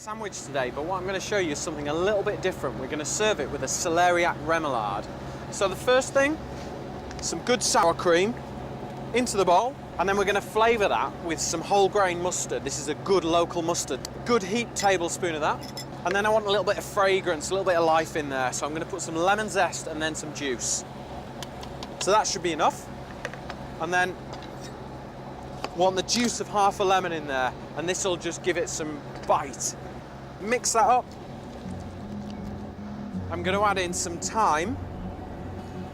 sandwich today, but what I'm going to show you is something a little bit different. We're going to serve it with a celeriac remoulade. So the first thing, some good sour cream into the bowl, and then we're going to flavour that with some whole grain mustard. This is a good local mustard. Good heaped tablespoon of that. And then I want a little bit of fragrance, a little bit of life in there. So I'm going to put some lemon zest and then some juice. So that should be enough. And then want the juice of half a lemon in there, and this will just give it some bite. Mix that up. I'm going to add in some thyme.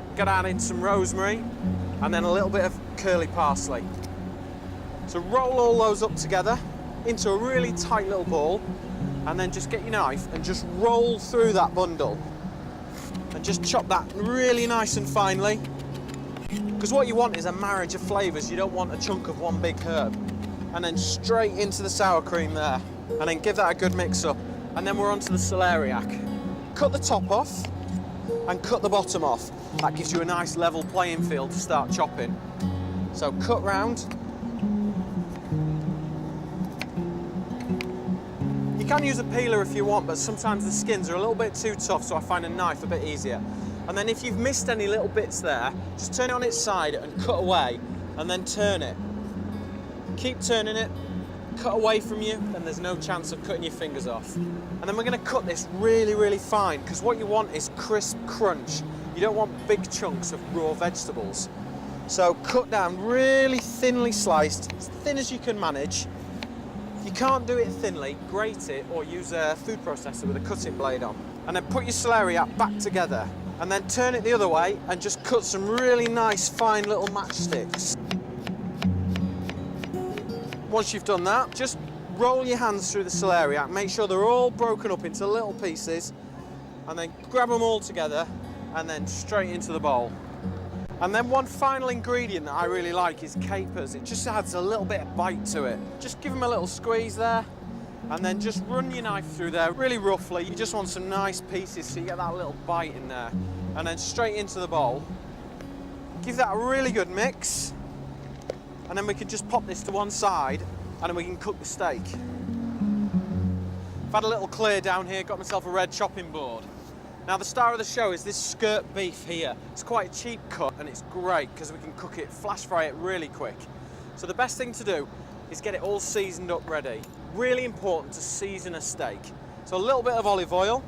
I'm going to add in some rosemary, and then a little bit of curly parsley. So roll all those up together into a really tight little ball, and then just get your knife and just roll through that bundle. And just chop that really nice and finely. Because what you want is a marriage of flavours. You don't want a chunk of one big herb. And then straight into the sour cream there. And then give that a good mix up. And then we're onto the celeriac. Cut the top off and cut the bottom off. That gives you a nice level playing field to start chopping. So cut round. You can use a peeler if you want, but sometimes the skins are a little bit too tough, so I find a knife a bit easier. And then if you've missed any little bits there, just turn it on its side and cut away, and then turn it. Keep turning it, cut away from you, then there's no chance of cutting your fingers off. And then we're going to cut this really, really fine, because what you want is crisp crunch. You don't want big chunks of raw vegetables. So cut down really thinly sliced, as thin as you can manage. If you can't do it thinly, grate it or use a food processor with a cutting blade on. And then put your celeriac back together. And then turn it the other way and just cut some really nice fine little matchsticks. Once you've done that, just roll your hands through the celeriac, make sure they're all broken up into little pieces, and then grab them all together and then straight into the bowl. And then one final ingredient that I really like is capers. It just adds a little bit of bite to it. Just give them a little squeeze there, and then just run your knife through there really roughly. You just want some nice pieces so you get that little bite in there. And then straight into the bowl. Give that a really good mix. And then we can just pop this to one side, and then we can cook the steak. I've had a little clear down here, got myself a red chopping board. Now the star of the show is this skirt beef here. It's quite a cheap cut, and it's great because we can cook it, flash fry it really quick. So the best thing to do is get it all seasoned up ready. Really important to season a steak. So a little bit of olive oil,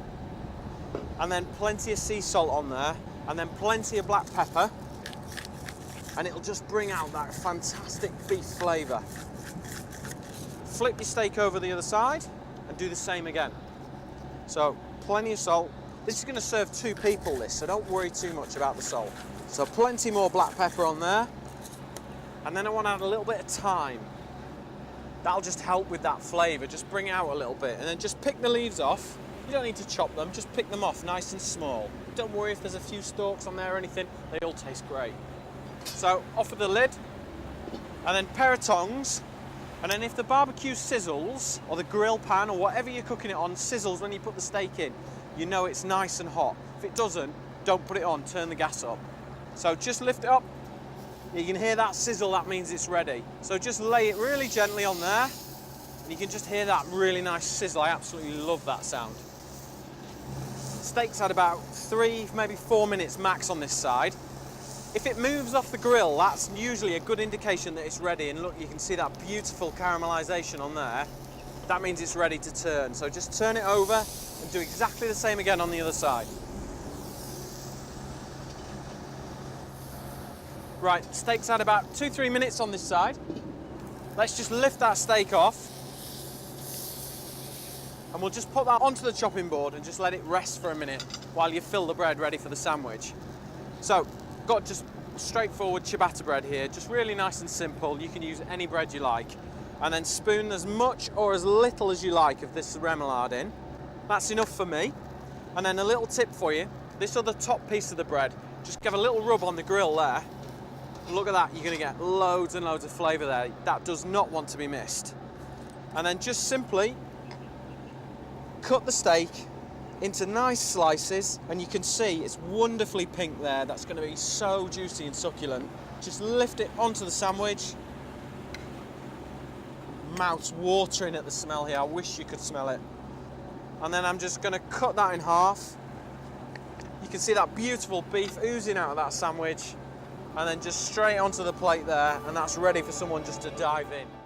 and then plenty of sea salt on there, and then plenty of black pepper, and it'll just bring out that fantastic beef flavour. Flip your steak over the other side and do the same again. So plenty of salt. This is going to serve 2 people, this, so don't worry too much about the salt. So plenty more black pepper on there, and then I want to add a little bit of thyme. That'll just help with that flavour, just bring it out a little bit, and then just pick the leaves off. You don't need to chop them, just pick them off nice and small. Don't worry if there's a few stalks on there or anything, they all taste great. So off with the lid, and then pair of tongs, and then if the barbecue sizzles, or the grill pan, or whatever you're cooking it on, sizzles when you put the steak in, you know it's nice and hot. If it doesn't, don't put it on, turn the gas up. So just lift it up. You can hear that sizzle, that means it's ready. So just lay it really gently on there, and you can just hear that really nice sizzle. I absolutely love that sound. Steak's had about 3, maybe 4 minutes max on this side. If it moves off the grill, that's usually a good indication that it's ready. And look, you can see that beautiful caramelisation on there. That means it's ready to turn. So just turn it over and do exactly the same again on the other side. Right, steak's had about 2-3 minutes on this side. Let's just lift that steak off. And we'll just put that onto the chopping board and just let it rest for a minute while you fill the bread ready for the sandwich. So, got just straightforward ciabatta bread here, just really nice and simple. You can use any bread you like. And then spoon as much or as little as you like of this remoulade in. That's enough for me. And then a little tip for you, this other top piece of the bread, just give a little rub on the grill there. Look at that, you're going to get loads and loads of flavour there. That does not want to be missed. And then just simply cut the steak into nice slices, and you can see it's wonderfully pink there. That's going to be so juicy and succulent. Just lift it onto the sandwich. Mouth's watering at the smell here. I wish you could smell it. And then I'm just going to cut that in half. You can see that beautiful beef oozing out of that sandwich, and then just straight onto the plate there, and that's ready for someone just to dive in.